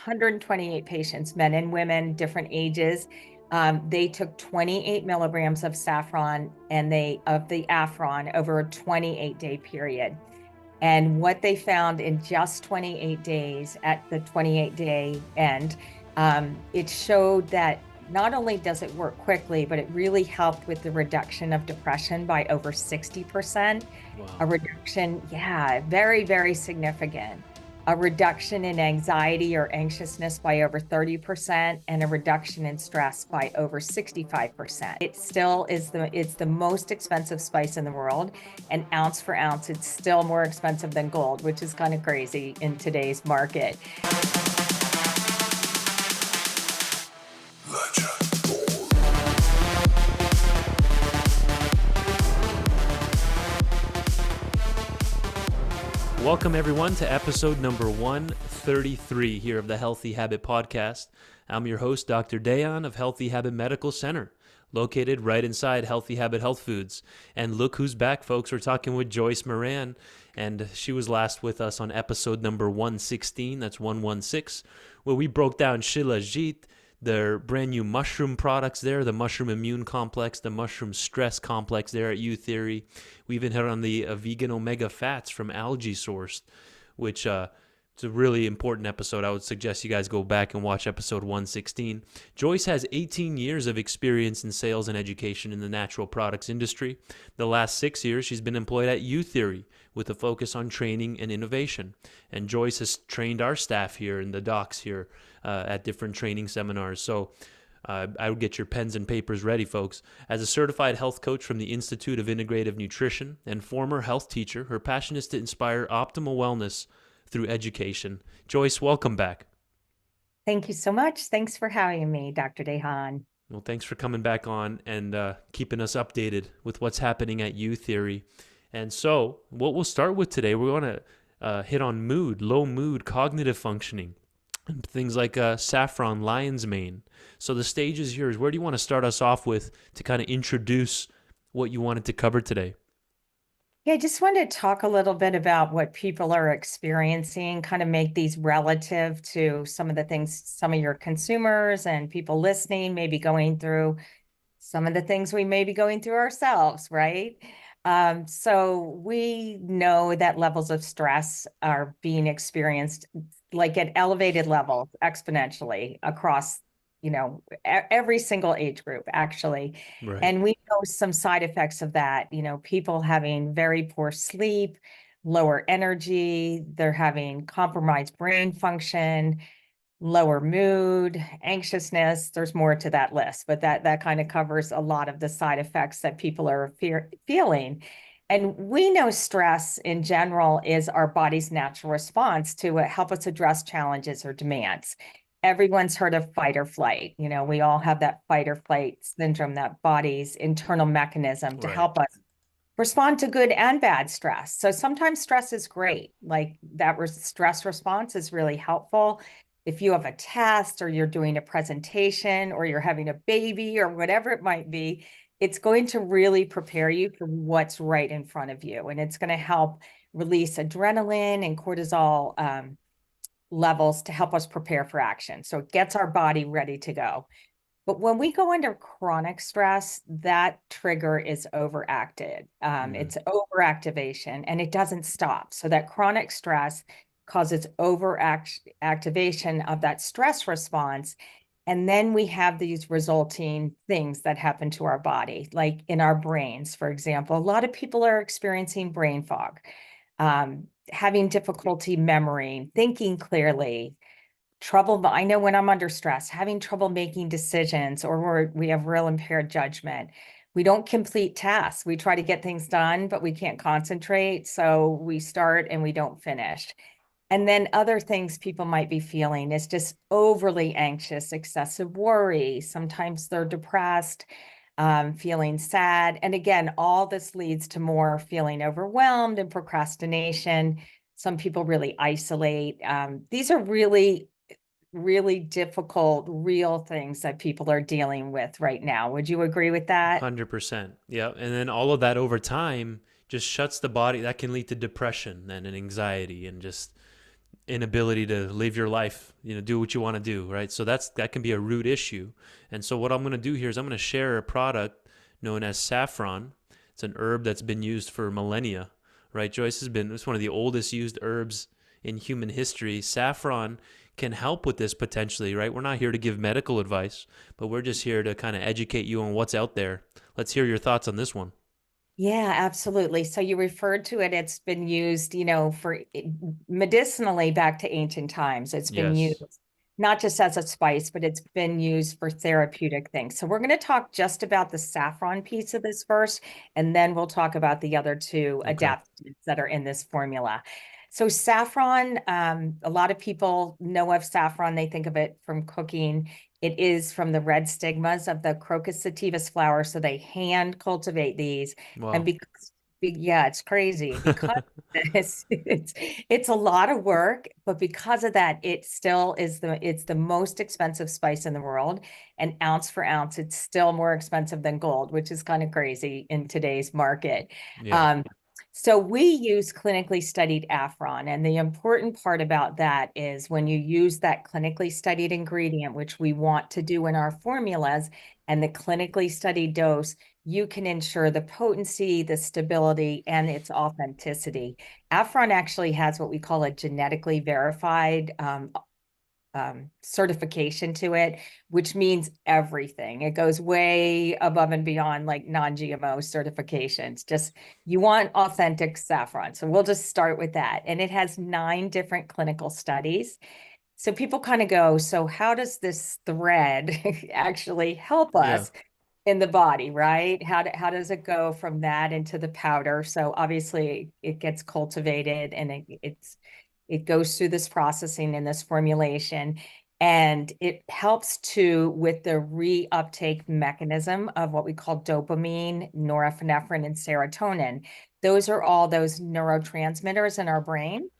128 patients, men and women, different ages. They took 28 milligrams of saffron and of the Affron over a 28-day period. And what they found in just 28 days at the 28-day end, it showed that not only does it work quickly, but it really helped with the reduction of depression by over 60%. Wow. A reduction, very, very significant. A reduction in anxiety or anxiousness by over 30%, and a reduction in stress by over 65%. It still is it's the most expensive spice in the world, and ounce for ounce, it's still more expensive than gold, which is kind of crazy in today's market. Welcome everyone to episode number 133 here of the Healthy Habit Podcast. I'm your host, Dr. Dayan of Healthy Habit Medical Center, located right inside Healthy Habit Health Foods. And look who's back, folks. We're talking with Joyce Moran, and she was last with us on episode number 116, that's 116, where we broke down Shilajit, their brand new mushroom products there, the mushroom immune complex, the mushroom stress complex there at Youtheory. We even hit on the vegan omega fats from algae sourced, which it's a really important episode. I would suggest you guys go back and watch episode 116. Joyce has 18 years of experience in sales and education in the natural products industry. The last 6 years, she's been employed at Youtheory with a focus on training and innovation. And Joyce has trained our staff here and the docs here at different training seminars. So I would get your pens and papers ready, folks. As a certified health coach from the Institute of Integrative Nutrition and former health teacher, her passion is to inspire optimal wellness through education. Joyce, welcome back. Thank you so much. Thanks for having me, Dr. Dehan. Well, thanks for coming back on and keeping us updated with what's happening at Youtheory. And so what we'll start with today, we're going to hit on mood, low mood, cognitive functioning, and things like saffron, lion's mane. So the stage is yours. Where do you want to start us off with to kind of introduce what you wanted to cover today? Yeah, I just wanted to talk a little bit about what people are experiencing, kind of make these relative to some of the things some of your consumers and people listening may be going through, some of the things we may be going through ourselves, right? So we know that levels of stress are being experienced like at elevated levels exponentially across, every single age group, actually. Right. And we know some side effects of that, people having very poor sleep, lower energy, they're having compromised brain function, lower mood, anxiousness. There's more to that list, but that kind of covers a lot of the side effects that people are feeling. And we know stress in general is our body's natural response to help us address challenges or demands. Everyone's heard of fight or flight. We all have that fight or flight syndrome, that body's internal mechanism to Right. help us respond to good and bad stress. So sometimes stress is great. Like that stress response is really helpful. If you have a test or you're doing a presentation or you're having a baby or whatever it might be, it's going to really prepare you for what's right in front of you. And it's going to help release adrenaline and cortisol levels to help us prepare for action. So it gets our body ready to go. But when we go under chronic stress, that trigger is overacted. It's overactivation and it doesn't stop. So that chronic stress causes overactivation of that stress response. And then we have these resulting things that happen to our body, like in our brains, for example. A lot of people are experiencing brain fog, having difficulty remembering, thinking clearly, trouble. I know when I'm under stress, having trouble making decisions, or we have real impaired judgment. We don't complete tasks. We try to get things done, but we can't concentrate. So we start and we don't finish. And then other things people might be feeling is just overly anxious, excessive worry. Sometimes they're depressed, feeling sad. And again, all this leads to more feeling overwhelmed and procrastination. Some people really isolate. These are really, really difficult, real things that people are dealing with right now. Would you agree with that? 100%. Yeah. And then all of that over time just shuts the body. That can lead to depression and anxiety and just inability to live your life, do what you want to do, right? So that can be a root issue. And so what I'm going to do here is I'm going to share a product known as saffron. It's an herb that's been used for millennia, right? Joyce, it's one of the oldest used herbs in human history. Saffron can help with this potentially, right? We're not here to give medical advice, but we're just here to kind of educate you on what's out there. Let's hear your thoughts on this one. Yeah, absolutely. So you referred to it, it's been used, for medicinally back to ancient times. It's been used Yes. not just as a spice, but it's been used for therapeutic things. So we're going to talk just about the saffron piece of this first, and then we'll talk about the other two Okay. adaptogens that are in this formula. So saffron, a lot of people know of saffron. They think of it from cooking. It is from the red stigmas of the Crocus sativus flower. So they hand cultivate these. And Wow. because, yeah, it's crazy because it's a lot of work, but because of that, it still is it's the most expensive spice in the world. And ounce for ounce, it's still more expensive than gold, which is kind of crazy in today's market. Yeah. Um, so we use clinically studied Saffron, and the important part about that is when you use that clinically studied ingredient, which we want to do in our formulas, and the clinically studied dose, you can ensure the potency, the stability, and its authenticity. Saffron actually has what we call a genetically verified certification to it, which means everything. It goes way above and beyond like non-GMO certifications. Just you want authentic saffron. So we'll just start with that. And it has 9 different clinical studies. So people kind of go, so how does this thread actually help Yeah. us in the body, right? How does it go from that into the powder? So obviously it gets cultivated and it goes through this processing and this formulation, and it helps to with the reuptake mechanism of what we call dopamine, norepinephrine, and serotonin. Those are all those neurotransmitters in our brain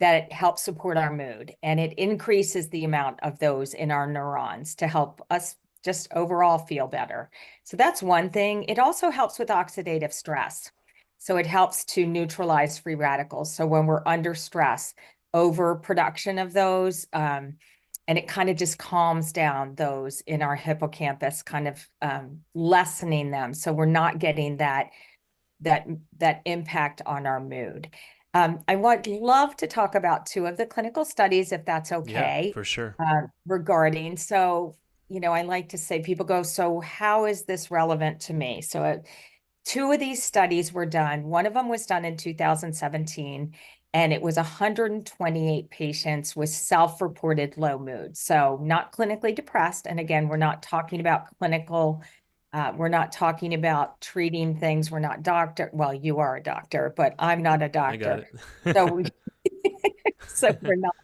that help support our mood, and it increases the amount of those in our neurons to help us just overall feel better. So that's one thing. It also helps with oxidative stress. So it helps to neutralize free radicals. So when we're under stress, overproduction of those, and it kind of just calms down those in our hippocampus, kind of lessening them. So we're not getting that that impact on our mood. I would love to talk about 2 of the clinical studies, if that's Yeah, okay, for sure. regarding. So, I like to say people go, so how is this relevant to me? So 2 of these studies were done. One of them was done in 2017, and it was 128 patients with self-reported low mood. So not clinically depressed. And again, we're not talking about treating things. We're not doctor. Well, you are a doctor, but I'm not a I got doctor. it. So so we're not.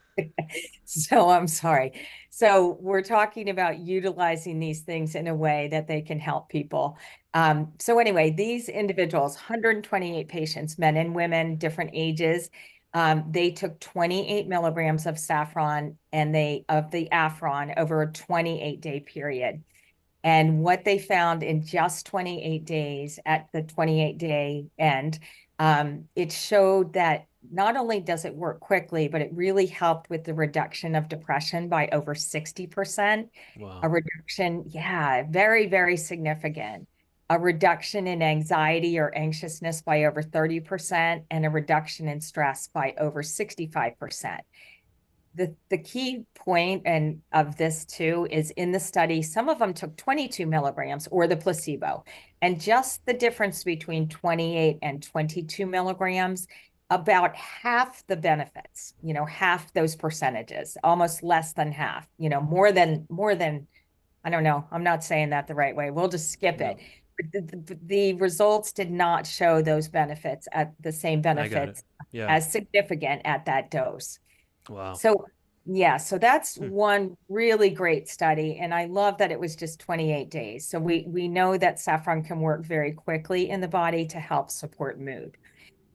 So I'm sorry. So we're talking about utilizing these things in a way that they can help people. So anyway, these individuals, 128 patients, men and women, different ages, they took 28 milligrams of saffron and of the Affron over a 28-day period. And what they found in just 28 days at the 28-day end, it showed that not only does it work quickly, but it really helped with the reduction of depression by over 60%. A Wow. reduction, yeah, very, very significant. A reduction in anxiety or anxiousness by over 30%, and a reduction in stress by over 65%. The key point and of this too is in the study, some of them took 22 milligrams or the placebo, and just the difference between 28 and 22 milligrams, about half the benefits, half those percentages, almost less than half, more than, I don't know, I'm not saying that the right way. We'll just skip No, it. But the results did not show those benefits at the same I got it. benefits Yeah. as significant at that dose. Wow. So, yeah, so that's Hmm. one really great study. And I love that it was just 28 days. So we know that saffron can work very quickly in the body to help support mood.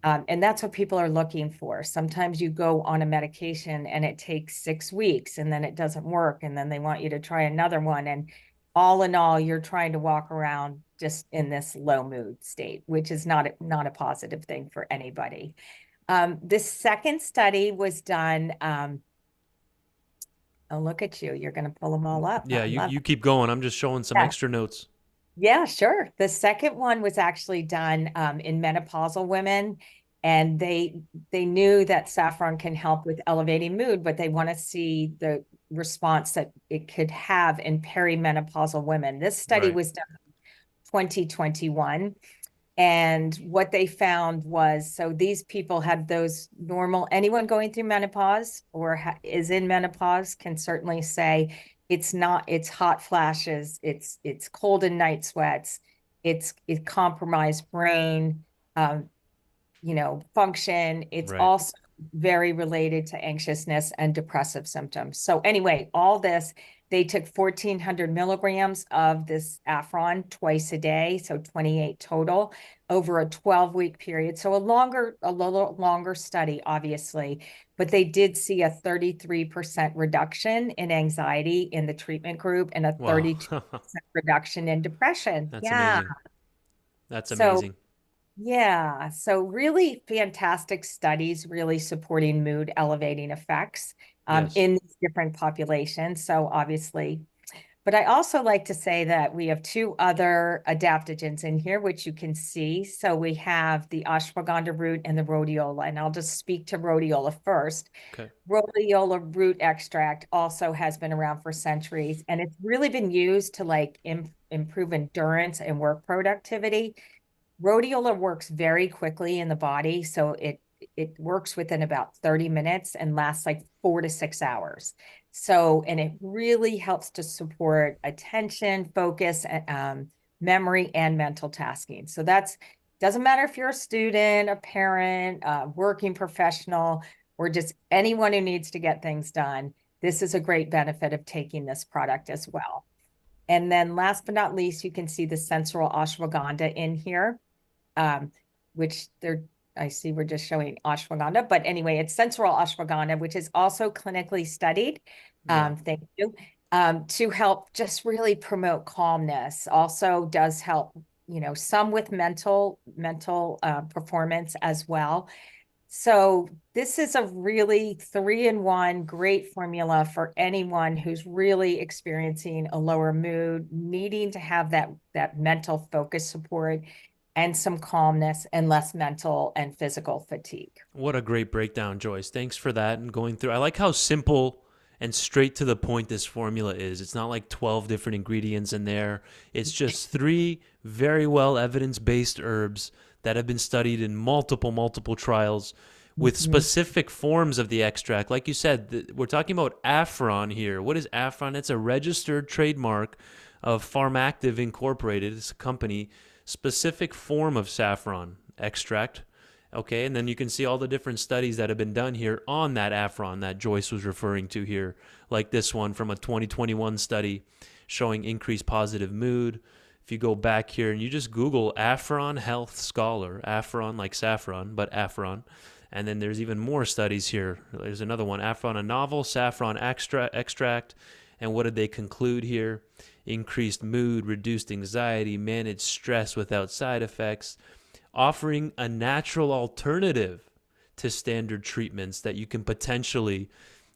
And that's what people are looking for. Sometimes you go on a medication and it takes 6 weeks and then it doesn't work. And then they want you to try another one. And all in all, you're trying to walk around just in this low mood state, which is not a positive thing for anybody. This second study was done. Oh, look at you. You're going to pull them all up. Yeah, I you, love you keep going. I'm just showing some it. extra notes. Yeah, sure. The second one was actually done in menopausal women, and they knew that saffron can help with elevating mood, but they want to see the response that it could have in perimenopausal women. This study Right. was done in 2021. And what they found was, so these people had those normal, anyone going through menopause or is in menopause can certainly say it's not, it's hot flashes, it's cold and night sweats, it compromised brain, um, function. It's Right. also very related to anxiousness and depressive symptoms. So anyway, all this, they took 1,400 milligrams of this Saffron twice a day, so 28 total over a 12-week period. So a little longer study, obviously, but they did see a 33% reduction in anxiety in the treatment group and a Wow. 32% reduction in depression. That's Yeah. amazing. That's So amazing. yeah, so really fantastic studies really supporting mood elevating effects Yes. in these different populations. So obviously, but I also like to say that we have two other adaptogens in here, which you can see. So we have the ashwagandha root and the rhodiola, and I'll just speak to rhodiola first. Okay. Rhodiola root extract also has been around for centuries, and it's really been used to like improve endurance and work productivity. Rhodiola works very quickly in the body, so it works within about 30 minutes and lasts like 4 to 6 hours. So, and it really helps to support attention, focus, memory, and mental tasking. So that's doesn't matter if you're a student, a parent, a working professional, or just anyone who needs to get things done. This is a great benefit of taking this product as well. And then last but not least, you can see the sensual ashwagandha in here, um, which I see we're just showing ashwagandha, but anyway, it's sensual ashwagandha, which is also clinically studied. Yeah. Thank you. To help just really promote calmness. Also does help, some with mental performance as well. So this is a really 3-in-1 great formula for anyone who's really experiencing a lower mood, needing to have that mental focus support and some calmness and less mental and physical fatigue. What a great breakdown, Joyce. Thanks for that and going through. I like how simple and straight to the point this formula is. It's not like 12 different ingredients in there. It's just three very well evidence-based herbs that have been studied in multiple trials with Mhm. specific forms of the extract. Like you said, we're talking about Saffron here. What is Saffron? It's a registered trademark of Pharmactive Incorporated. It's a company, specific form of saffron extract. Okay, and then you can see all the different studies that have been done here on that Saffron that Joyce was referring to here, like this one from a 2021 study showing increased positive mood. If you go back here and you just Google Saffron Health Scholar, Saffron like saffron, but Saffron, and then there's even more studies here. There's another one, Saffron, a novel saffron extract. And what did they conclude here? Increased mood, reduced anxiety, managed stress without side effects, offering a natural alternative to standard treatments that you can potentially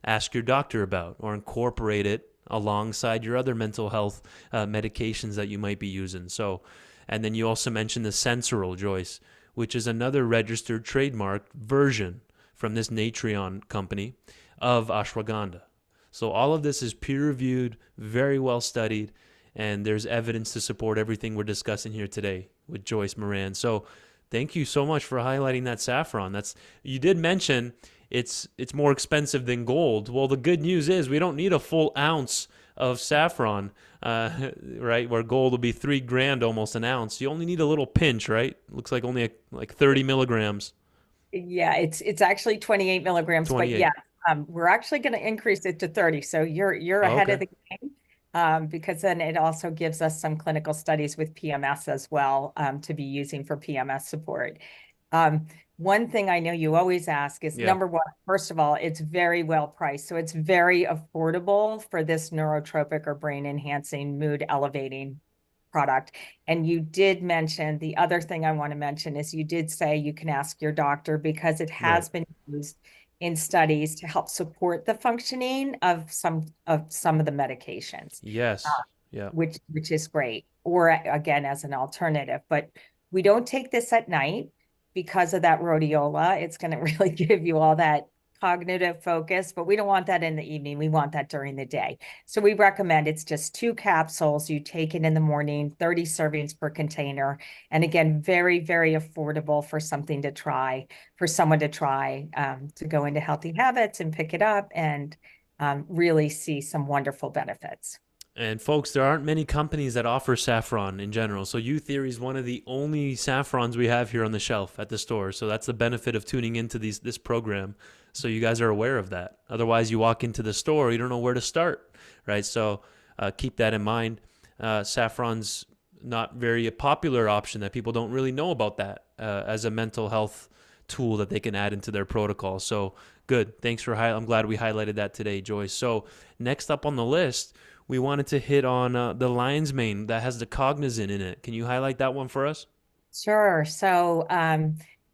ask your doctor about or incorporate it alongside your other mental health medications that you might be using. So, and then you also mentioned the Sensoril, Joyce, which is another registered trademark version from this Natreon company of ashwagandha. So all of this is peer-reviewed, very well studied, and there's evidence to support everything we're discussing here today with Joyce Moran. So thank you so much for highlighting that saffron. You did mention it's more expensive than gold. Well, the good news is we don't need a full ounce of saffron, right? Where gold will be $3,000 almost an ounce. You only need a little pinch, right? Looks like only like 30 milligrams. Yeah, it's actually 28 milligrams, but yeah, 28. we're actually going to increase it to 30. So you're Oh, ahead of okay. the game, because then it also gives us some clinical studies with PMS as well, to be using for PMS support. One thing I know you always ask is Yeah. number one, first of all, it's very well priced. So it's very affordable for this neurotropic or brain enhancing, mood elevating product. And you did mention, the other thing I want to mention is you did say you can ask your doctor, because it Right. has been used in studies to help support the functioning of some of the medications, Yes. Yeah. which is great. Or again, as an alternative, but we don't take this at night because of that rhodiola. It's going to really give you all that cognitive focus, but we don't want that in the evening. We want that during the day. So we recommend it's just 2 capsules. You take it in the morning, 30 servings per container. And again, very, very affordable for something to try, for someone to try, to go into healthy habits and pick it up and really see some wonderful benefits. And folks, there aren't many companies that offer saffron in general. So Youtheory is one of the only saffrons we have here on the shelf at the store. So that's the benefit of tuning into this program. So you guys are aware of that. Otherwise, you walk into the store, you don't know where to start, right? So keep that in mind. Saffron's not very a popular option, that people don't really know about that as a mental health tool that they can add into their protocol. So good. Thanks for I'm glad we highlighted that today, Joyce. So next up on the list, we wanted to hit on the lion's mane that has the cognizin in it. Can you highlight that one for us? Sure. So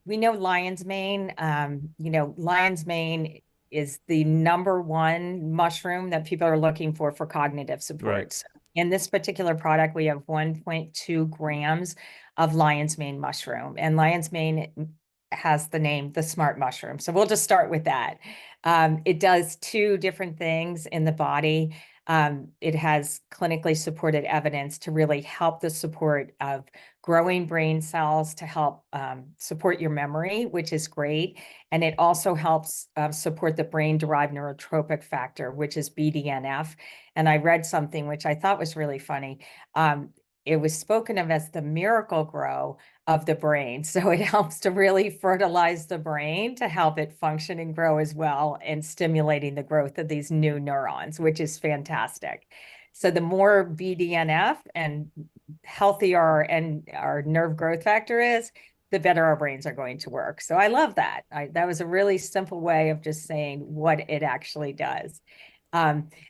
we know lion's mane. Lion's mane is the #1 mushroom that people are looking for cognitive Right. support. So in this particular product, we have 1.2 grams of lion's mane mushroom, and lion's mane has the name the smart mushroom. So we'll just start with that. It does 2 different things in the body. It has clinically supported evidence to really help the support of growing brain cells, to help support your memory, which is great. And it also helps support the brain-derived neurotropic factor, which is BDNF. And I read something which I thought was really funny. It was spoken of as the miracle grow of the brain. So it helps to really fertilize the brain to help it function and grow as well, and stimulating the growth of these new neurons, which is fantastic. So the more BDNF and healthier our nerve growth factor is, the better our brains are going to work. So I love that. That was a really simple way of just saying what it actually does.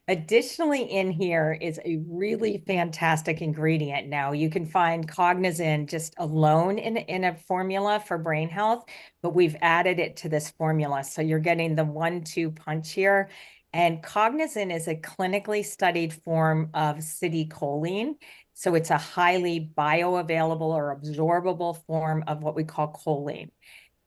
Additionally, in here is a really fantastic ingredient. Now, you can find cognizin just alone in a formula for brain health, but we've added it to this formula. So you're getting the 1-2 punch here. And cognizin is a clinically studied form of acetylcholine. So it's a highly bioavailable or absorbable form of what we call choline.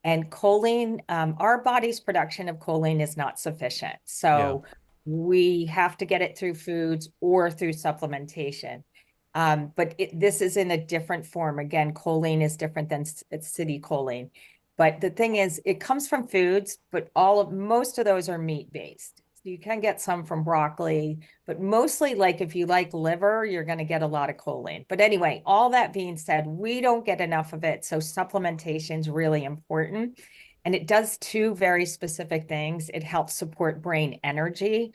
And choline, our body's production of choline is not sufficient. Yeah. So we have to get it through foods or through supplementation. But this is in a different form. Again, choline is different than acetylcholine. But the thing is, it comes from foods, but most of those are meat-based. So you can get some from broccoli, but mostly, like if you like liver, you're going to get a lot of choline. But anyway, all that being said, we don't get enough of it. So supplementation is really important. And it does 2 very specific things. It helps support brain energy.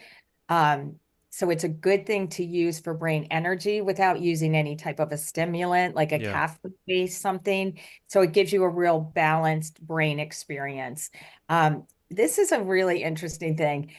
So it's a good thing to use for brain energy without using any type of a stimulant, like a Yeah. caffeine-based something. So it gives you a real balanced brain experience. This is a really interesting thing.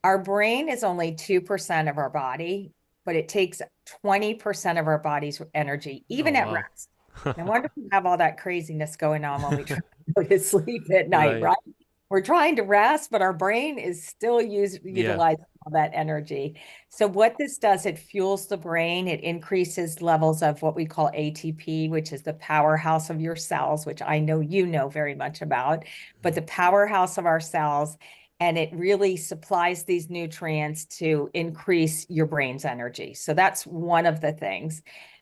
Our brain is only 2% of our body, but it takes 20% of our body's energy, Oh, even at wow. rest. No wonder we have all that craziness going on when we try to go to sleep at night, Right. right? We're trying to rest, but our brain is still Yeah. utilizing all that energy. So what this does, it fuels the brain. It increases levels of what we call ATP, which is the powerhouse of your cells, which I know you know very much about, but the powerhouse of our cells. And it really supplies these nutrients to increase your brain's energy. So that's one of the things.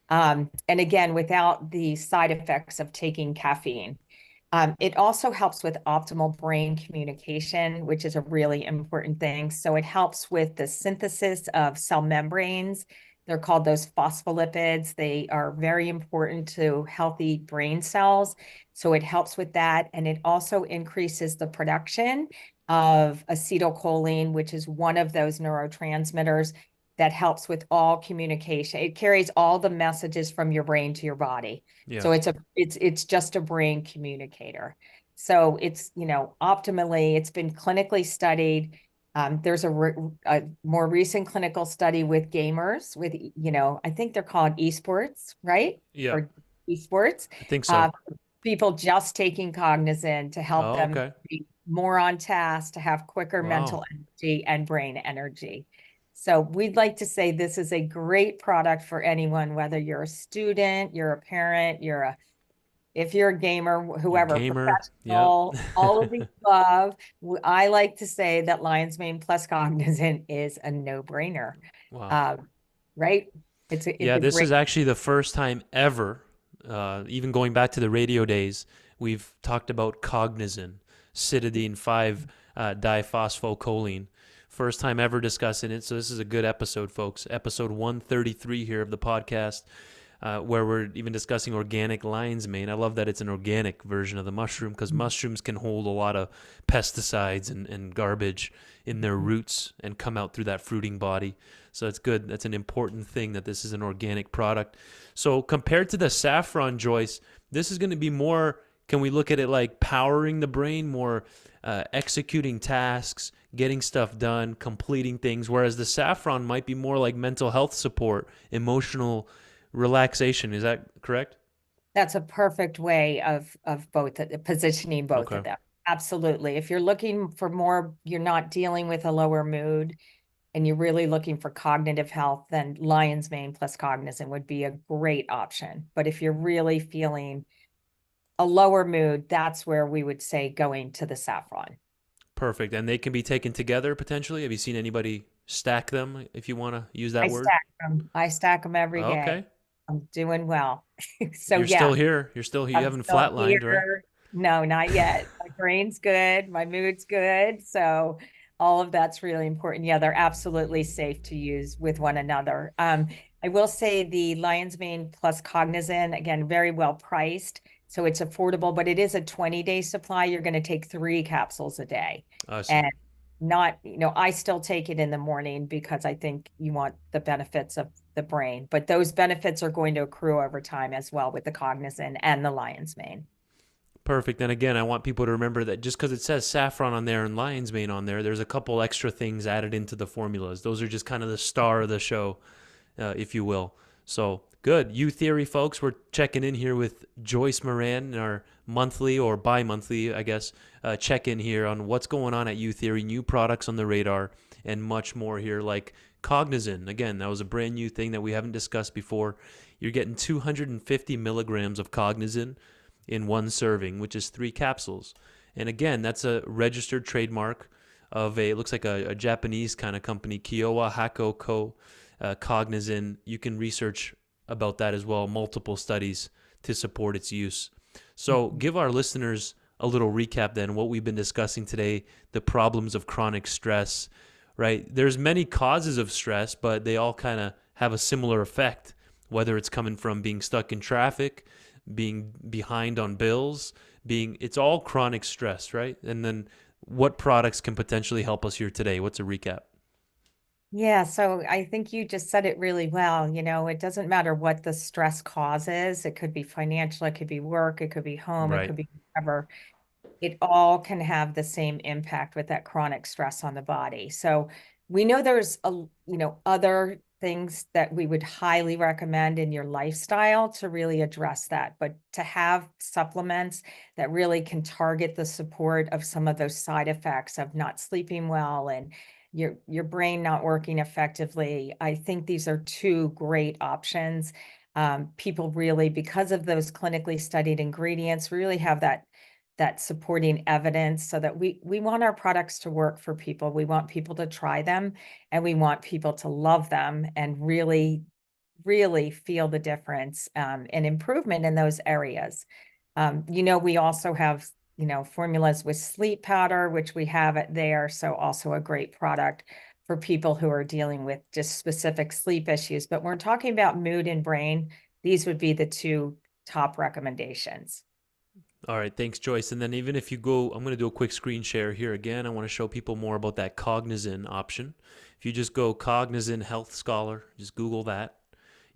And again, without the side effects of taking caffeine. It also helps with optimal brain communication, which is a really important thing. So it helps with the synthesis of cell membranes. They're called those phospholipids. They are very important to healthy brain cells. So it helps with that. And it also increases the production of acetylcholine, which is one of those neurotransmitters that helps with all communication. It carries all the messages from your brain to your body. Yeah. So it's just a brain communicator. So it's, optimally, it's been clinically studied. There's a more recent clinical study with gamers with, I think they're called esports, right? Yeah, Or esports. I think Uh, so. People just taking Cognizant to help Oh, them okay. be more on task, to have quicker Wow. mental energy and brain energy. So we'd like to say this is a great product for anyone, whether you're a student, you're a parent, if you're a gamer, You're a whoever, gamer. Yep. professional, all of the above. I like to say that Lion's Mane plus Cognizant is a no-brainer. Wow. Um, right? It's Yeah, a this great. is actually the first time ever, even going back to the radio days, we've talked about cognizin, cytidine 5 diphosphocholene. First time ever discussing it. So this is a good episode, folks. Episode 133 here of the podcast, where we're even discussing organic lion's mane. I love that it's an organic version of the mushroom because mushrooms can hold a lot of pesticides and garbage in their roots and come out through that fruiting body. So it's good. That's an important thing that this is an organic product. So compared to the saffron, Joyce, this is going to be more, can we look at it like powering the brain, more executing tasks, getting stuff done, completing things, whereas the saffron might be more like mental health support, emotional relaxation. Is that correct? That's a perfect way of positioning both Okay. of them. Absolutely. If you're looking for more, you're not dealing with a lower mood and you're really looking for cognitive health, then Lion's Mane plus Cognizant would be a great option. But if you're really feeling a lower mood, that's where we would say going to the saffron. Perfect. And they can be taken together potentially. Have you seen anybody stack them, if you want to use I that word? stack them. I stack them every day. Okay. I'm doing well. So You're yeah, still here. You're still here. You I'm haven't still flatlined, right? here. No, not yet. My brain's good. My mood's good. So all of that's really important. Yeah, they're absolutely safe to use with one another. I will say the Lion's Mane plus Cognizant, again, very well priced. So it's affordable, but it is a 20-day supply. You're going to take 3 capsules a day. I see. And not, I still take it in the morning because I think you want the benefits of the brain, but those benefits are going to accrue over time as well with the Cognizant and the Lion's Mane. Perfect. And again, I want people to remember that just because it says saffron on there and lion's mane on there, there's a couple extra things added into the formulas. Those are just kind of the star of the show, if you will. So good. Youtheory, folks. We're checking in here with Joyce Moran in our monthly or bi-monthly, I guess, check-in here on what's going on at Youtheory, new products on the radar, and much more here, like Cognizin. Again, that was a brand new thing that we haven't discussed before. You're getting 250 milligrams of Cognizin in one serving, which is 3 capsules. And again, that's a registered trademark of it looks like a Japanese kind of company, Kyowa Hakko Co. Cognizin. You can research about that as well, multiple studies to support its use. So give our listeners a little recap then, what we've been discussing today, the problems of chronic stress, right? There's many causes of stress, but they all kind of have a similar effect, whether it's coming from being stuck in traffic, being behind on bills, it's all chronic stress, right? And then what products can potentially help us here today? What's a recap? Yeah, so I think you just said it really well. It doesn't matter what the stress causes. It could be financial, it could be work, it could be home, it Right. could be whatever. It all can have the same impact with that chronic stress on the body. So we know there's other things that we would highly recommend in your lifestyle to really address that. But to have supplements that really can target the support of some of those side effects of not sleeping well and your brain not working effectively, I think these are 2 great options. People really, because of those clinically studied ingredients, really have that supporting evidence so that we want our products to work for people. We want people to try them and we want people to love them and really, really feel the difference and improvement in those areas. We also have, formulas with sleep powder, which we have it there. So also a great product for people who are dealing with just specific sleep issues. But when we're talking about mood and brain, these would be the 2 top recommendations. All right, thanks, Joyce. And then even if you go, I'm going to do a quick screen share here again. I want to show people more about that Cognizin option. If you just go Cognizin Health Scholar, just Google that.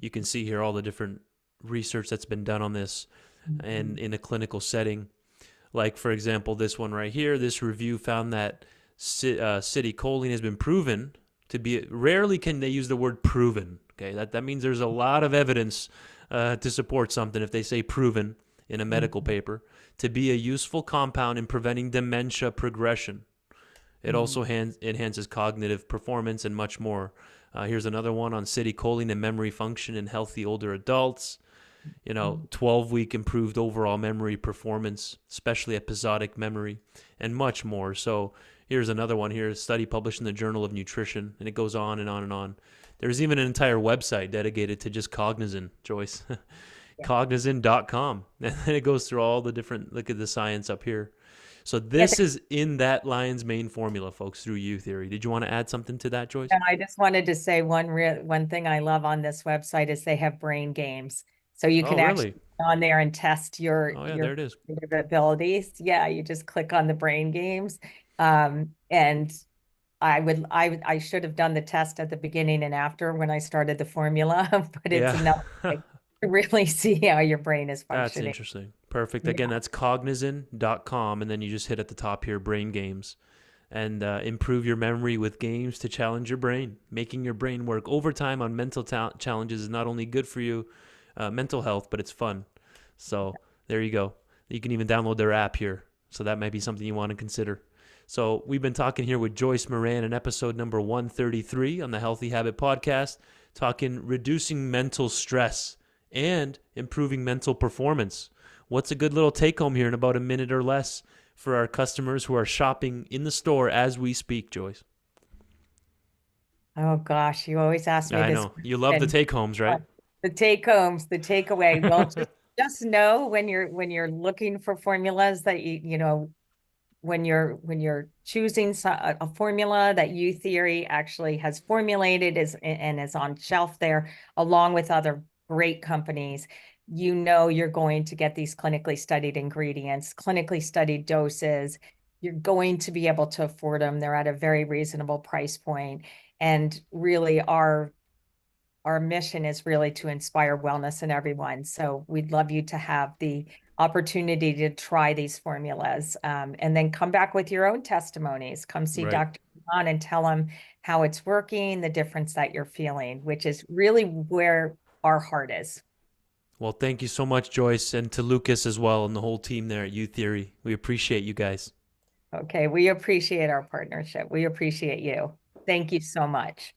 You can see here all the different research that's been done on this and in a clinical setting. Like, for example, this one right here, this review found that Citicoline has been proven to be, rarely can they use the word proven. Okay, that means there's a lot of evidence to support something if they say proven in a medical paper, to be a useful compound in preventing dementia progression. It also enhances cognitive performance and much more. Here's another one on citicoline and memory function in healthy older adults. 12-week improved overall memory performance, especially episodic memory, and much more. So here's another one here, a study published in the Journal of Nutrition, and it goes on and on and on. There's even an entire website dedicated to just Cognizin, Joyce. Cognizin.com. And then it goes through all the different, look at the science up here. So this is in that lion's mane formula, folks, through Youtheory. Did you want to add something to that, Joyce? I just wanted to say one thing I love on this website is they have brain games. So you can actually go on there and test your there it is. abilities. Yeah, you just click on the brain games. And I should have done the test at the beginning and after when I started the formula, but it's enough to really see how your brain is functioning. That's interesting. Perfect. Again, that's cognizin.com, and then you just hit at the top here, brain games, and improve your memory with games to challenge your brain. Making your brain work overtime on mental challenges is not only good for you, mental health, but it's fun. So there you go. You can even download their app here. So that might be something you want to consider. So we've been talking here with Joyce Moran in episode number 133 on the Healthy Habit Podcast, talking reducing mental stress and improving mental performance. What's a good little take home here in about a minute or less for our customers who are shopping in the store as we speak, Joyce? Oh gosh, you always ask me this. I know. You love the take homes, right? The take homes, the takeaway. Well, just know when you're looking for formulas that when you're choosing a formula that Youtheory actually has formulated and is on shelf there, along with other great companies, you're going to get these clinically studied ingredients, clinically studied doses. You're going to be able to afford them. They're at a very reasonable price point. And really our mission is really to inspire wellness in everyone. So we'd love you to have the opportunity to try these formulas, and then come back with your own testimonies. Come see Dr. Moran and tell him how it's working, the difference that you're feeling, which is really where our heart is. Well, thank you so much, Joyce, and to Lucas as well and the whole team there at Youtheory. We appreciate you guys. Okay, we appreciate our partnership. We appreciate you. Thank you so much.